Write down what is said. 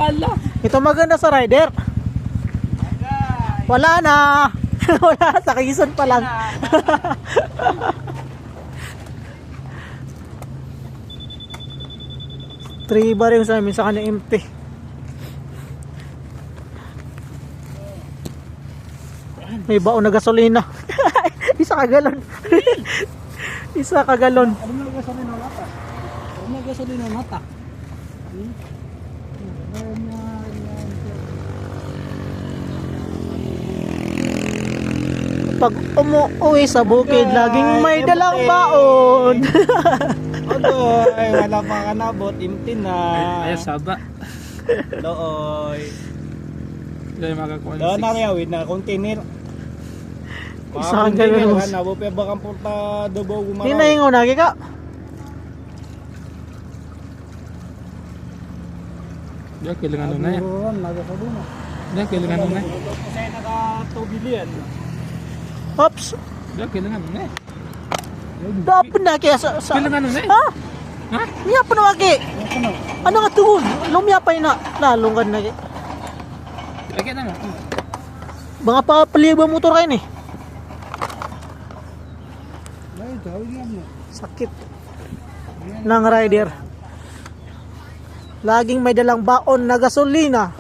Ala. Ito maganda sa rider. Wala na. Wala na, sa Quezon pa lang. Three bar yung sa amin, sa kanya empty. May baon na gasolina. Isa ka galon. Isa ka galon. Ano na gasolina nata? Ano na gasolina nata? Pag umuwi sa bukid, laging may dalang baon. Odoy, wala pa ka nabot, empty na. Ay, saba. Looy. Dahil makakuha Doon na kaya, wait na, container. Isa ka galon. Nabo pa bakang punta Davao gumaraw. Hinahingo na ka. Diyan, kailangan nun na yan. Nagasolina. Diyan, kailangan nun na yan. Kasi naka 2 billion. Oops. Diyan, kailangan nun na yan. Dapat na kaya sa... Kailangan nun na yan. Ha? Ha? Niya pa na wagi. Ano nga tuhod? Lumiyapay na. Lalong ka na kaya. Lagyan na mo. Mga papaliba motor kayo ni. Sakit ng rider. Laging may dalang baon na gasolina.